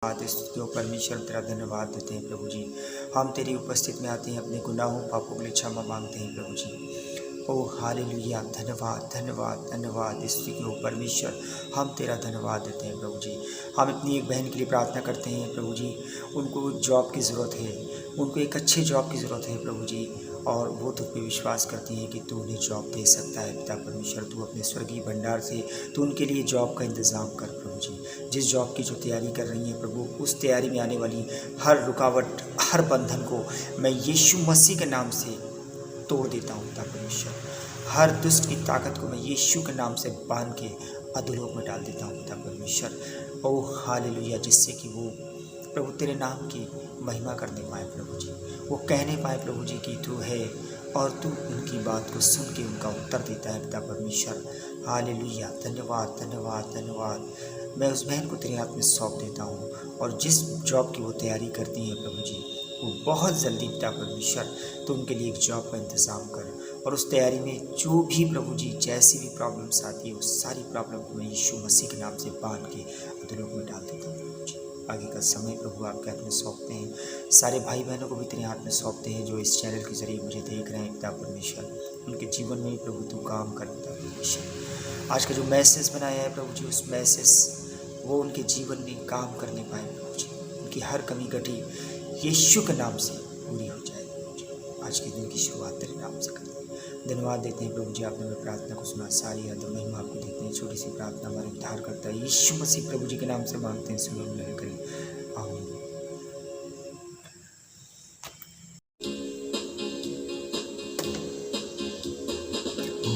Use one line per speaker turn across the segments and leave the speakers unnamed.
स्तुतियों परमेश्वर तेरा धन्यवाद देते हैं प्रभु जी। हम तेरी उपस्थित में आते हैं, अपने गुनाहों पापों के लिए क्षमा मांगते हैं प्रभु जी। ओ हालेलुया, धन्यवाद धन्यवाद धन्यवाद स्तुतियों परमेश्वर, हम तेरा धन्यवाद देते हैं प्रभु जी। हम अपनी एक बहन के लिए प्रार्थना करते हैं प्रभु जी। उनको जॉब की ज़रूरत है, उनको एक अच्छे जॉब की ज़रूरत है प्रभु जी, और वो तुझ पे विश्वास करती है कि तू उन्हें जॉब दे सकता है। पिता परमेश्वर, तू अपने स्वर्गीय भंडार से तू उनके लिए जॉब का इंतज़ाम कर प्रभु जी। जिस जॉब की जो तैयारी कर रही है प्रभु, उस तैयारी में आने वाली हर रुकावट, हर बंधन को मैं यीशु मसीह के नाम से तोड़ देता हूँ पिता परमेश्वर। हर दुष्ट की ताकत को मैं यीशु के नाम से बांध के अधोलोक में डाल देता हूँ पिता परमेश्वर। ओ हालेलुया, जिससे कि वो प्रभु तेरे नाम की महिमा करने पाए प्रभु जी, वो कहने पाए प्रभु जी कि तू है, और तू उनकी बात को सुन के उनका उत्तर देता है पिता परमेश्वर। हालेलुया, धन्यवाद धन्यवाद धन्यवाद। मैं उस बहन को तेरे हाथ में सौंप देता हूँ, और जिस जॉब की वो तैयारी करती है प्रभु जी, वो बहुत जल्दी पिता परमेश्वर तो उनके लिए एक जॉब का इंतज़ाम कर, और उस तैयारी में जो भी प्रभु जी जैसी भी प्रॉब्लम्स आती है, उस सारी प्रॉब्लम को मैं यीशु मसीह के नाम से बांध के अधोलोक में डाल देता हूँ प्रभु जी। आगे का समय प्रभु आपके हाथ में सौंपते हैं। सारे भाई बहनों को भी तेरे हाथ में सौंपते हैं जो इस चैनल के जरिए मुझे देख रहे हैं पिता परमेश्वर। उनके जीवन में प्रभु तू काम कर पिता परमेश्वर। आज का जो मैसेज बनाया है प्रभु जी, उस मैसेज वो उनके जीवन में काम करने पाए प्रभु जी। उनकी हर कमी घटी यीशु के नाम से पूरी हो जाए प्रभु जी। आज के दिन की शुरुआत तेरे नाम से करते हैं। धन्यवाद देते हैं प्रभु जी, आपने मेरी प्रार्थना को सुना। सारी याद महिमा आपको देते हैं। छोटी सी प्रार्थना हमारे उद्धार करता है यीशु मसीह प्रभु जी के नाम से मांगते हैं, सुनो मेरे करें, आमीन। ओ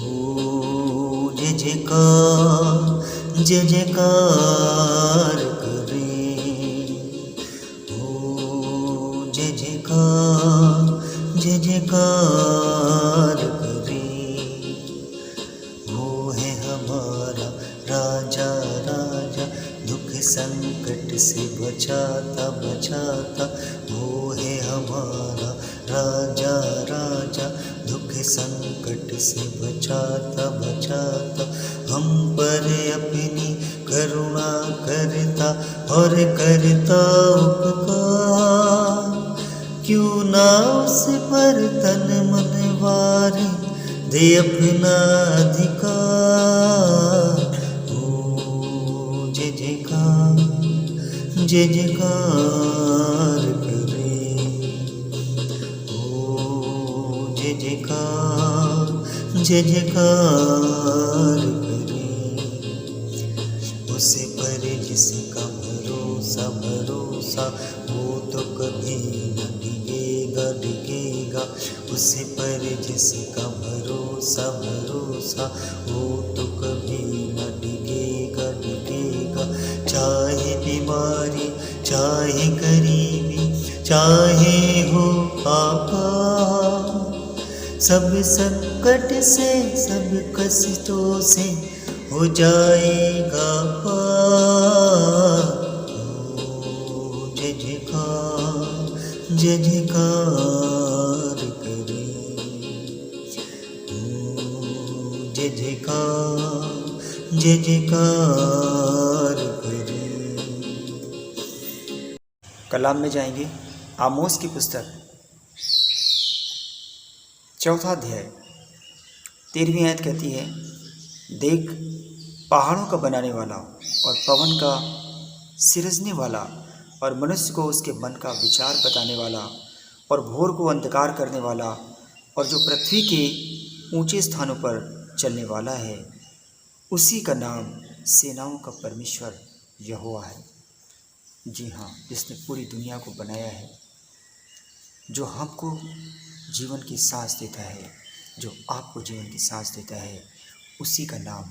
जय जयकार, जय जयकार करे, ओ जय जयकार, जय जयकार करे। वो है हमारा राजा राजा, दुख संकट से बचाता बचाता। वो है हमारा राजा राजा, दुख संकट से बचाता बचाता। हम पर अपनी करुणा करता और करता उपकार, क्यों ना उस पर तन मन वारे दे अपना अधिकार। ओ जय जयकार, जय जयकार करे, ओ जय जयकार, जय जयकार करे। उसे पर जिसका भरोसा भरोसा, वो तो कभी न डिगेगा डिगेगा। उसे पर जिसका भरोसा भरोसा, वो तो कभी न डिगेगा डिगेगा। चाहे बीमारी, चाहे गरीबी, चाहे हो आपा, सब संकट से सब कष्टों से हो जाएगा पार। ओ जय जयकार, जय जयकार करे, ओ जय जयकार, जय जयकार करे। कलाम में जाएंगे। आमोस की पुस्तक 4 अध्याय 13वीं आयत कहती है, देख पहाड़ों का बनाने वाला और पवन का सिरजने वाला, और मनुष्य को उसके मन का विचार बताने वाला, और भोर को अंधकार करने वाला, और जो पृथ्वी के ऊंचे स्थानों पर चलने वाला है, उसी का नाम सेनाओं का परमेश्वर यहोवा है। जी हाँ, जिसने पूरी दुनिया को बनाया है, जो हमको जीवन की सांस देता है, जो आपको जीवन की सांस देता है, उसी का नाम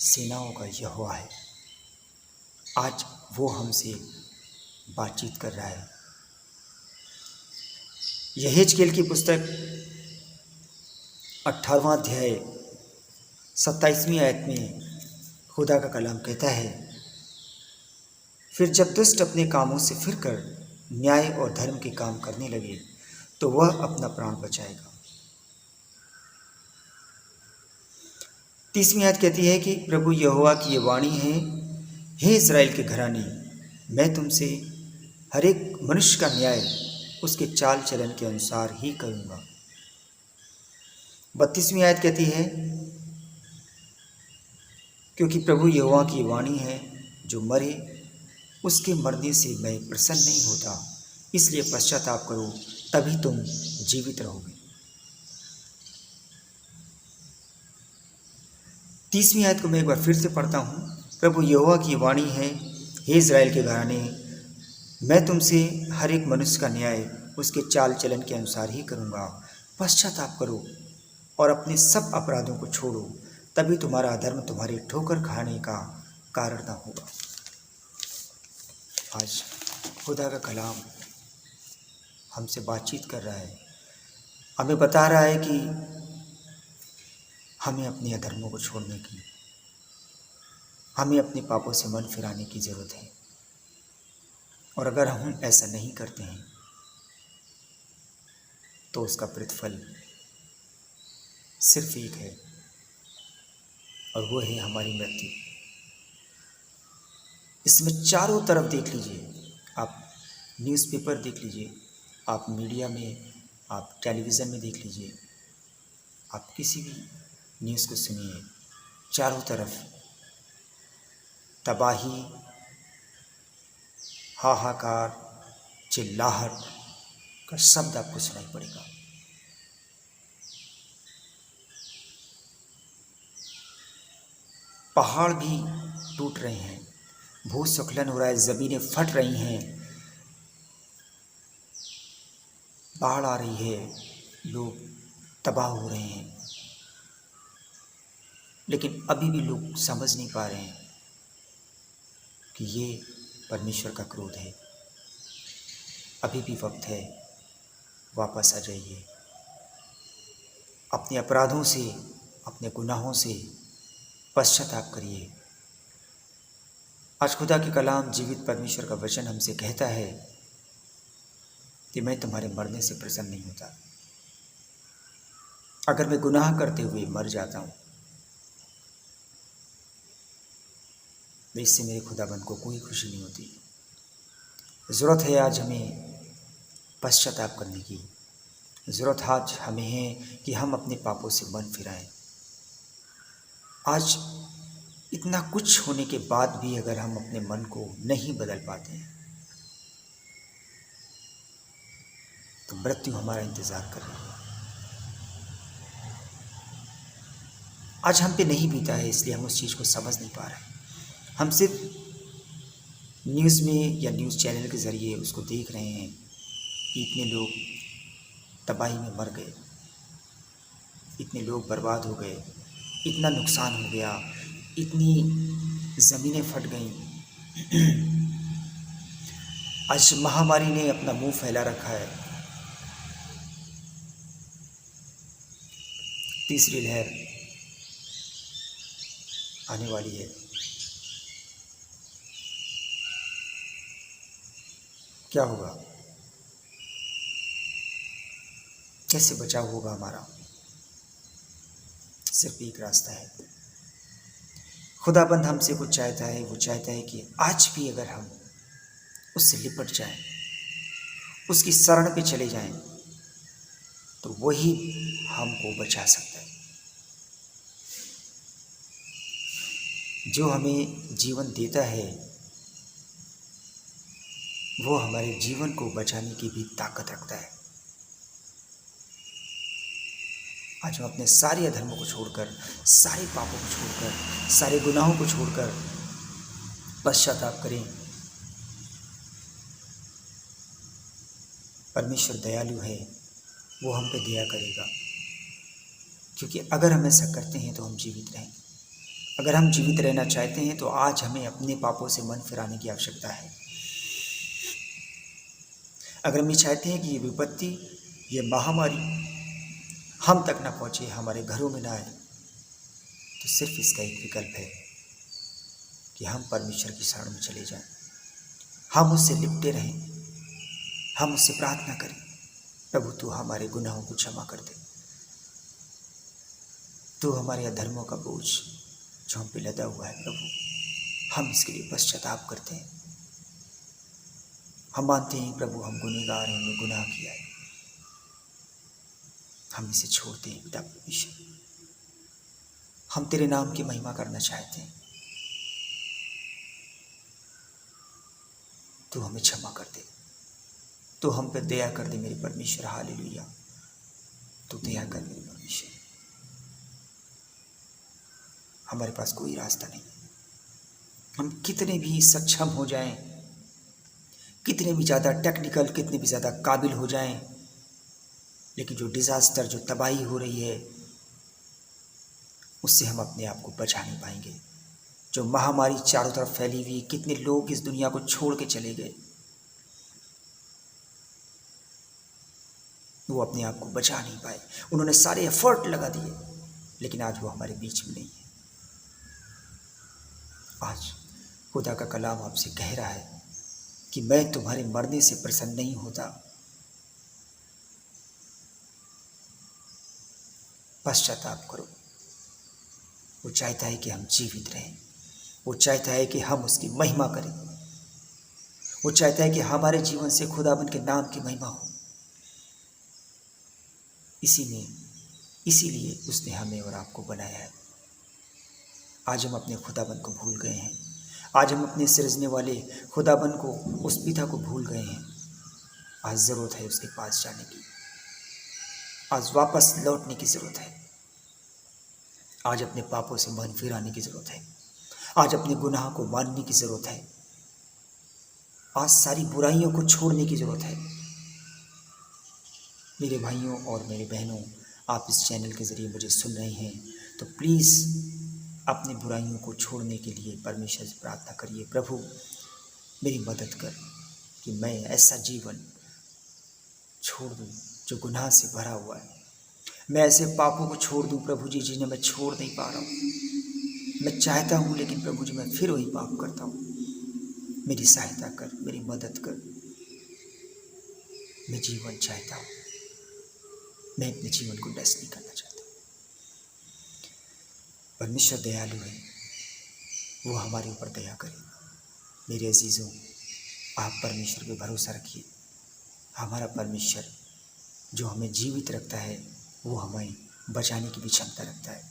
सेनाओं का यहोवा है। आज वो हमसे बातचीत कर रहा है। यहेजकेल की पुस्तक 18वां अध्याय 27वीं आयत में खुदा का कलाम कहता है, फिर जब दुष्ट अपने कामों से फिरकर न्याय और धर्म के काम करने लगे, तो वह अपना प्राण बचाएगा। 30वीं आयत कहती है कि प्रभु यहोवा की ये वाणी है, हे इस्राएल के घराने, मैं तुमसे हर एक मनुष्य का न्याय उसके चाल चलन के अनुसार ही करूँगा। 32वीं आयत कहती है, क्योंकि प्रभु यहोवा की वाणी है, जो मरे उसके मरने से मैं प्रसन्न नहीं होता, इसलिए पश्चाताप करो, तभी तुम जीवित रहोगे। 30वीं आयत को मैं एक बार फिर से पढ़ता हूँ। प्रभु यहोवा की वाणी है, हे इज़राइल के घराने, मैं तुमसे हर एक मनुष्य का न्याय उसके चाल चलन के अनुसार ही करूँगा। पश्चाताप करो और अपने सब अपराधों को छोड़ो, तभी तुम्हारा अधर्म तुम्हारे ठोकर खाने का कारण न होगा। आज खुदा का कलाम हमसे बातचीत कर रहा है, हमें बता रहा है कि हमें अपने अधर्मों को छोड़ने की, हमें अपने पापों से मन फिराने की ज़रूरत है। और अगर हम ऐसा नहीं करते हैं तो उसका प्रतिफल सिर्फ एक है, और वो है हमारी मृत्यु। इसमें चारों तरफ देख लीजिए, आप न्यूज़पेपर देख लीजिए, आप मीडिया में, आप टेलीविज़न में देख लीजिए, आप किसी भी न्यूज़ को सुनिए, चारों तरफ तबाही, हाहाकार, चिल्लाहट का शब्द आपको सुनाई पड़ेगा। पहाड़ भी टूट रहे हैं, भूस्खलन हो रहा है, ज़मीनें फट रही हैं, बाढ़ आ रही है, लोग तबाह हो रहे हैं। लेकिन अभी भी लोग समझ नहीं पा रहे हैं कि ये परमेश्वर का क्रोध है। अभी भी वक्त है, वापस आ जाइए, अपने अपराधों से, अपने गुनाहों से पश्चाताप करिए। आज खुदा के कलाम, जीवित परमेश्वर का वचन हमसे कहता है कि मैं तुम्हारे मरने से प्रसन्न नहीं होता। अगर मैं गुनाह करते हुए मर जाता हूँ तो इससे मेरे खुदाबंद को कोई खुशी नहीं होती। ज़रूरत है आज हमें पश्चाताप करने की, ज़रूरत आज हमें है कि हम अपने पापों से मन फिराएं। आज इतना कुछ होने के बाद भी अगर हम अपने मन को नहीं बदल पाते हैं तो मृत्यु हमारा इंतज़ार कर रही है। आज हम पे नहीं बीता है, इसलिए हम उस चीज़ को समझ नहीं पा रहे। हम सिर्फ न्यूज़ में या न्यूज़ चैनल के ज़रिए उसको देख रहे हैं कि इतने लोग तबाही में मर गए, इतने लोग बर्बाद हो गए, इतना नुकसान हो गया, इतनी ज़मीनें फट गईं। आज महामारी ने अपना मुंह फैला रखा है, तीसरी लहर आने वाली है। क्या होगा, कैसे बचाव होगा हमारा? सिर्फ एक रास्ता है। खुदाबंद हमसे कुछ चाहता है, वो चाहता है कि आज भी अगर हम उससे लिपट जाएं, उसकी शरण पे चले जाएं, तो वही हमको बचा सकता है। जो हमें जीवन देता है वो हमारे जीवन को बचाने की भी ताकत रखता है। आज हम अपने सारे अधर्मों को छोड़कर, सारे पापों को छोड़कर, सारे गुनाहों को छोड़कर पश्चाताप करें। परमेश्वर दयालु है, वो हम पे दया करेगा, क्योंकि अगर हम ऐसा करते हैं तो हम जीवित रहेंगे। अगर हम जीवित रहना चाहते हैं तो आज हमें अपने पापों से मन फिराने की आवश्यकता है। अगर हम ये चाहते हैं कि ये विपत्ति, ये महामारी हम तक ना पहुँचे, हमारे घरों में ना आए, तो सिर्फ इसका एक विकल्प है कि हम परमेश्वर की शरण में चले जाएं, हम उससे लिपटे रहें, हम उससे प्रार्थना करें, प्रभु तू हमारे गुनाहों को क्षमा कर दे, तू हमारे अधर्मों का बोझ जो हम पे लदा हुआ है प्रभु, हम इसके लिए पश्चाताप करते हैं। हम मानते हैं प्रभु हम गुनहगार हैं, हमने गुनाह किया है, हम इसे छोड़ते हैं पिता परमेश्वर। हम तेरे नाम की महिमा करना चाहते हैं, तू हमें क्षमा कर दे, तू हम पे दया कर दे मेरे परमेश्वर। हालेलुया, तू दया कर मेरे परमेश्वर। हमारे पास कोई रास्ता नहीं, हम कितने भी सक्षम हो जाएं, कितने भी ज़्यादा टेक्निकल, कितने भी ज़्यादा काबिल हो जाएं, लेकिन जो डिज़ास्टर, जो तबाही हो रही है, उससे हम अपने आप को बचा नहीं पाएंगे। जो महामारी चारों तरफ फैली हुई, कितने लोग इस दुनिया को छोड़ के चले गए, वो अपने आप को बचा नहीं पाए। उन्होंने सारे एफर्ट लगा दिए, लेकिन आज वो हमारे बीच में नहीं है। आज खुदा का कलाम आपसे कह रहा है कि मैं तुम्हारे मरने से प्रसन्न नहीं होता, पश्चाताप करो। वो चाहता है कि हम जीवित रहें, वो चाहता है कि हम उसकी महिमा करें, वो चाहता है कि हमारे जीवन से खुदाबन के नाम की महिमा हो। इसीलिए उसने हमें और आपको बनाया है। आज हम अपने खुदाबन को भूल गए हैं, आज हम अपने सृजने वाले खुदाबन को, उस पिता को भूल गए हैं। आज ज़रूरत है उसके पास जाने की, आज वापस लौटने की ज़रूरत है, आज अपने पापों से मन फिराने की ज़रूरत है, आज अपने गुनाह को मानने की ज़रूरत है, आज सारी बुराइयों को छोड़ने की ज़रूरत है। मेरे भाइयों और मेरे बहनों, आप इस चैनल के ज़रिए मुझे सुन रहे हैं, तो प्लीज़ अपनी बुराइयों को छोड़ने के लिए परमेश्वर से प्रार्थना करिए, प्रभु मेरी मदद कर कि मैं ऐसा जीवन छोड़ दूँ जो गुनाह से भरा हुआ है। मैं ऐसे पापों को छोड़ दूँ प्रभु जी जिन्हें मैं छोड़ नहीं पा रहा हूँ। मैं चाहता हूँ लेकिन प्रभु जी मैं फिर वही पाप करता हूँ। मेरी सहायता कर, मेरी मदद कर। मैं जीवन चाहता हूँ, मैं अपने जीवन को नष्ट नहीं करना चाहता। परमेश्वर दयालु है, वो हमारे ऊपर दया करेगा। मेरे अजीज़ों, आप परमेश्वर पे भरोसा रखिए। हमारा परमेश्वर जो हमें जीवित रखता है, वो हमें बचाने की भी क्षमता रखता है।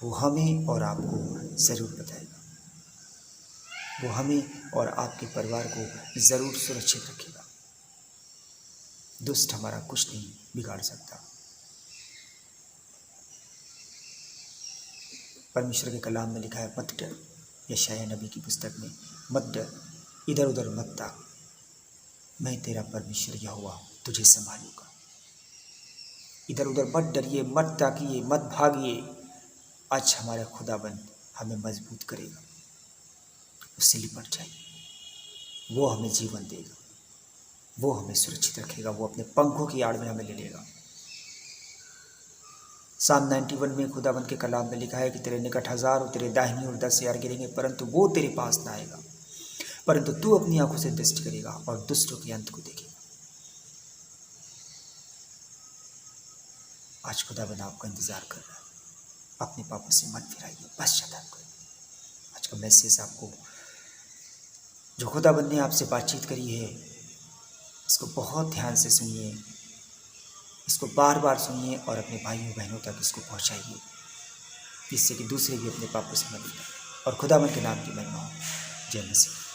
वो हमें और आपको ज़रूर बताएगा, वो हमें और आपके परिवार को ज़रूर सुरक्षित रखेगा। दुष्ट हमारा कुछ नहीं बिगाड़ सकता। परमेश्वर के कलाम में लिखा है, मत डर। यशायाह नबी की पुस्तक में, मत डर, इधर उधर मत ताक, मैं तेरा परमेश्वर यहोवा हूँ, तुझे संभालूंगा। इधर उधर मत डरिए, मत ताकिए, मत भागिए। आज हमारा खुदाबंद हमें मजबूत करेगा, उससे लिपट जाइए। वो हमें जीवन देगा, वो हमें सुरक्षित रखेगा, वो अपने पंखों की आड़ में हमें ले लेगा। साम 91 में खुदाबंद के कलाम में लिखा है कि तेरे निकट 1000 और तेरे दाहिनी ओर 10,000 गिरेंगे, परंतु वो तेरे पास ना आएगा। परंतु तू अपनी आंखों से दृष्टि करेगा और दुष्टों के अंत को देखेगा। आज खुदाबंद आपका इंतजार कर रहा है। अपने पापों से मन फिराइए, पश्चाताप करिए। आज का मैसेज आपको, जो खुदाबंद ने आपसे बातचीत करी है, इसको बहुत ध्यान से सुनिए, इसको बार बार सुनिए और अपने भाइयों बहनों तक इसको पहुंचाइए, जिससे कि दूसरे भी अपने पापों से मन फिराएं और खुदाबंद के नाम की महिमा हो। जय मसीह।